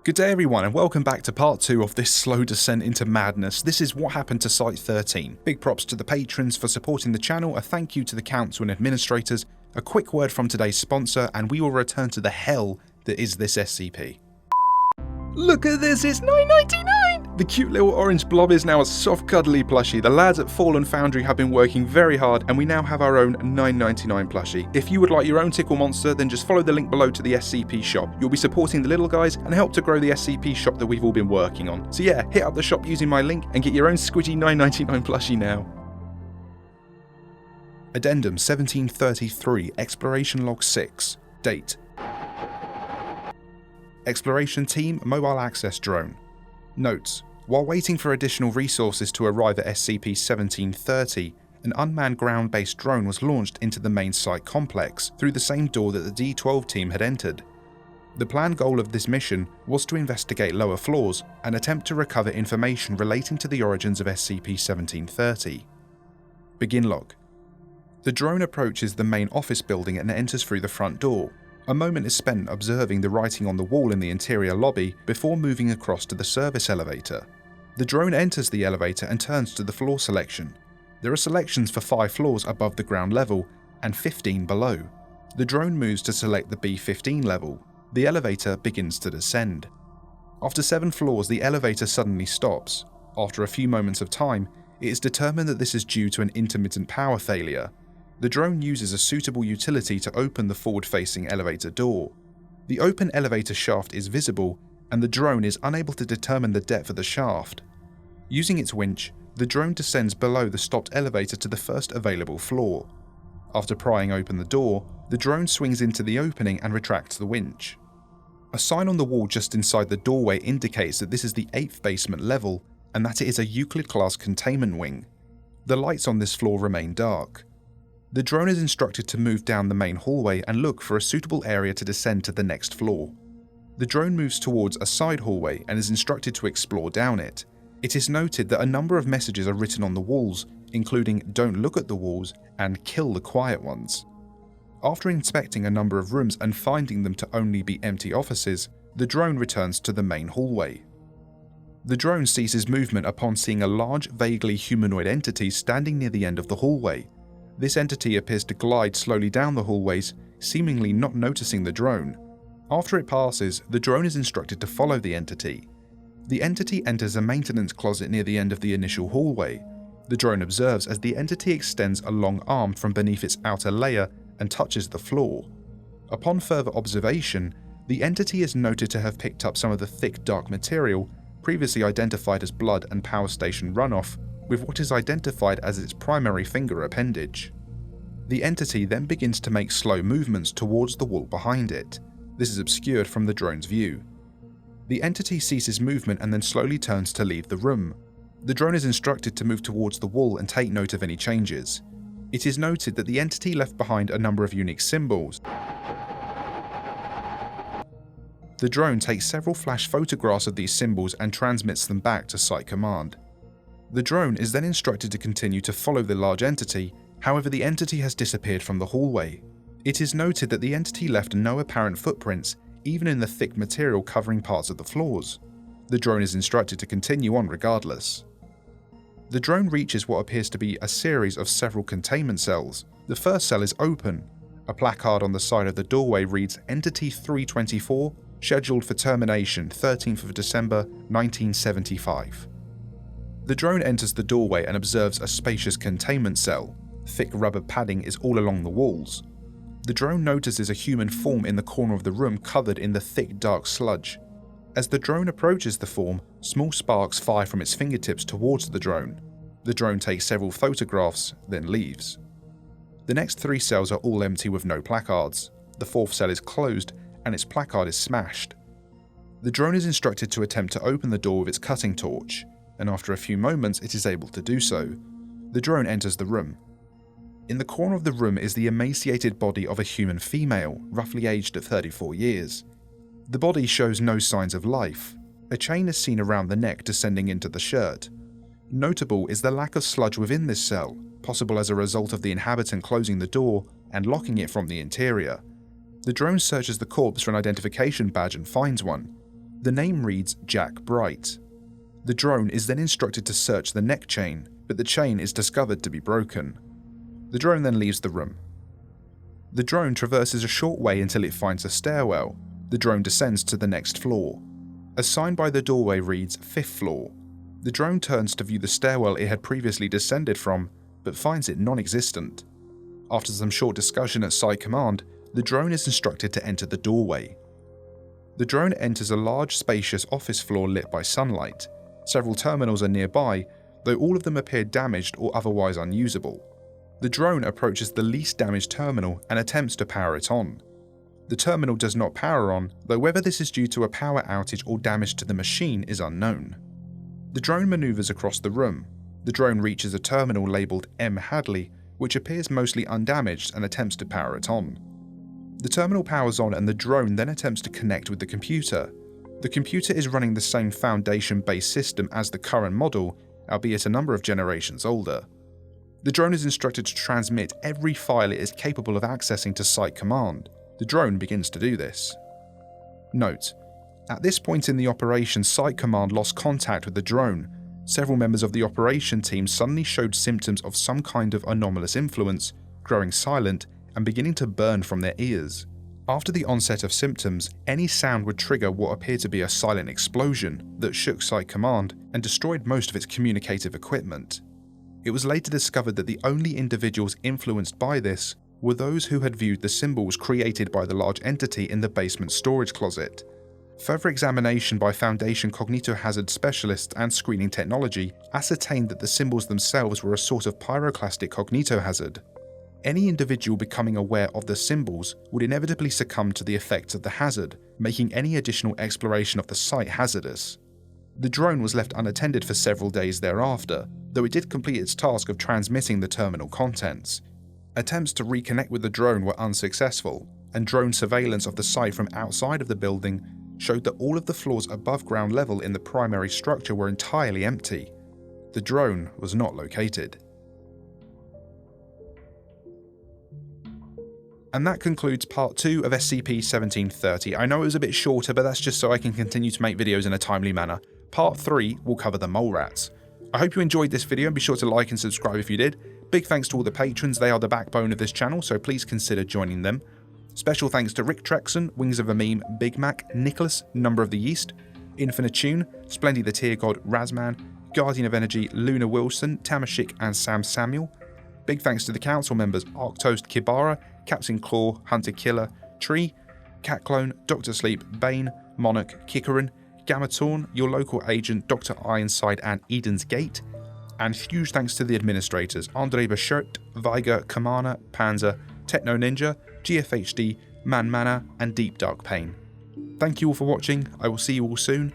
Good day everyone and welcome back to part 2 of this slow descent into madness. This is what happened to Site-13. Big props to the patrons for supporting the channel, a thank you to the council and administrators, a quick word from today's sponsor, and we will return to the hell that is this SCP. Look at this, it's $9.99! The cute little orange blob is now a soft cuddly plushie. The lads at Fallen Foundry have been working very hard and we now have our own $9.99 plushie. If you would like your own tickle monster, then just follow the link below to the SCP shop. You'll be supporting the little guys and help to grow the SCP shop that we've all been working on. So yeah, hit up the shop using my link and get your own squidgy $9.99 plushie now. Addendum 1733 Exploration Log 6. Date. Exploration Team Mobile Access Drone. Notes. While waiting for additional resources to arrive at SCP-1730, an unmanned ground-based drone was launched into the main site complex through the same door that the D-12 team had entered. The planned goal of this mission was to investigate lower floors and attempt to recover information relating to the origins of SCP-1730. Begin log. The drone approaches the main office building and enters through the front door. A moment is spent observing the writing on the wall in the interior lobby before moving across to the service elevator. The drone enters the elevator and turns to the floor selection. There are selections for 5 floors above the ground level and 15 below. The drone moves to select the B15 level. The elevator begins to descend. After 7 floors, the elevator suddenly stops. After a few moments of time, it is determined that this is due to an intermittent power failure. The drone uses a suitable utility to open the forward-facing elevator door. The open elevator shaft is visible, and the drone is unable to determine the depth of the shaft. Using its winch, the drone descends below the stopped elevator to the first available floor. After prying open the door, the drone swings into the opening and retracts the winch. A sign on the wall just inside the doorway indicates that this is the 8th basement level and that it is a Euclid-class containment wing. The lights on this floor remain dark. The drone is instructed to move down the main hallway and look for a suitable area to descend to the next floor. The drone moves towards a side hallway and is instructed to explore down it. It is noted that a number of messages are written on the walls, including "Don't look at the walls" and "Kill the quiet ones." After inspecting a number of rooms and finding them to only be empty offices, the drone returns to the main hallway. The drone ceases movement upon seeing a large, vaguely humanoid entity standing near the end of the hallway. This entity appears to glide slowly down the hallways, seemingly not noticing the drone. After it passes, the drone is instructed to follow the entity. The entity enters a maintenance closet near the end of the initial hallway. The drone observes as the entity extends a long arm from beneath its outer layer and touches the floor. Upon further observation, the entity is noted to have picked up some of the thick dark material previously identified as blood and power station runoff with what is identified as its primary finger appendage. The entity then begins to make slow movements towards the wall behind it. This is obscured from the drone's view. The entity ceases movement and then slowly turns to leave the room. The drone is instructed to move towards the wall and take note of any changes. It is noted that the entity left behind a number of unique symbols. The drone takes several flash photographs of these symbols and transmits them back to Site Command. The drone is then instructed to continue to follow the large entity, however the entity has disappeared from the hallway. It is noted that the entity left no apparent footprints, even in the thick material covering parts of the floors. The drone is instructed to continue on regardless. The drone reaches what appears to be a series of several containment cells. The first cell is open. A placard on the side of the doorway reads Entity 324, scheduled for termination 13th of December 1975. The drone enters the doorway and observes a spacious containment cell. Thick rubber padding is all along the walls. The drone notices a human form in the corner of the room covered in the thick dark sludge. As the drone approaches the form, small sparks fire from its fingertips towards the drone. The drone takes several photographs, then leaves. The next 3 cells are all empty with no placards. The 4th cell is closed and its placard is smashed. The drone is instructed to attempt to open the door with its cutting torch, and after a few moments it is able to do so. The drone enters the room. In the corner of the room is the emaciated body of a human female, roughly aged at 34 years. The body shows no signs of life. A chain is seen around the neck descending into the shirt. Notable is the lack of sludge within this cell, possible as a result of the inhabitant closing the door and locking it from the interior. The drone searches the corpse for an identification badge and finds one. The name reads Jack Bright. The drone is then instructed to search the neck chain, but the chain is discovered to be broken. The drone then leaves the room. The drone traverses a short way until it finds a stairwell. The drone descends to the next floor. A sign by the doorway reads 5th floor. The drone turns to view the stairwell it had previously descended from, but finds it non-existent. After some short discussion at Site Command, the drone is instructed to enter the doorway. The drone enters a large, spacious office floor lit by sunlight. Several terminals are nearby, though all of them appear damaged or otherwise unusable. The drone approaches the least damaged terminal and attempts to power it on. The terminal does not power on, though whether this is due to a power outage or damage to the machine is unknown. The drone maneuvers across the room. The drone reaches a terminal labelled M. Hadley, which appears mostly undamaged, and attempts to power it on. The terminal powers on and the drone then attempts to connect with the computer. The computer is running the same Foundation-based system as the current model, albeit a number of generations older. The drone is instructed to transmit every file it is capable of accessing to Site Command. The drone begins to do this. Note: at this point in the operation, Site Command lost contact with the drone. Several members of the operation team suddenly showed symptoms of some kind of anomalous influence, growing silent and beginning to burn from their ears. After the onset of symptoms, any sound would trigger what appeared to be a silent explosion that shook Site Command and destroyed most of its communicative equipment. It was later discovered that the only individuals influenced by this were those who had viewed the symbols created by the large entity in the basement storage closet. Further examination by Foundation cognitohazard specialists and screening technology ascertained that the symbols themselves were a sort of pyroclastic cognitohazard. Any individual becoming aware of the symbols would inevitably succumb to the effects of the hazard, making any additional exploration of the site hazardous. The drone was left unattended for several days thereafter, though it did complete its task of transmitting the terminal contents. Attempts to reconnect with the drone were unsuccessful, and drone surveillance of the site from outside of the building showed that all of the floors above ground level in the primary structure were entirely empty. The drone was not located. And that concludes part 2 of SCP-1730. I know it was a bit shorter, but that's just so I can continue to make videos in a timely manner. Part 3 will cover the mole rats. I hope you enjoyed this video and be sure to like and subscribe if you did. Big thanks to all the patrons, they are the backbone of this channel, so please consider joining them. Special thanks to Rick Trexon, Wings of a Meme, Big Mac, Nicholas, Number of the Yeast, Infinitune, Splendy the Tier God, Razman, Guardian of Energy, Luna Wilson, Tamashik and Sam Samuel. Big thanks to the council members Arctoast Kibara, Captain Claw, Hunter Killer, Tree, Catclone, Dr. Sleep, Bane, Monarch, Kikarin, Gamatorn, your local agent Dr. Ironside and Eden's Gate, and huge thanks to the administrators Andre Bashert, Viger, Kamana, Panzer, Techno Ninja, GFHD, Man Mana and Deep Dark Pain. Thank you all for watching, I will see you all soon,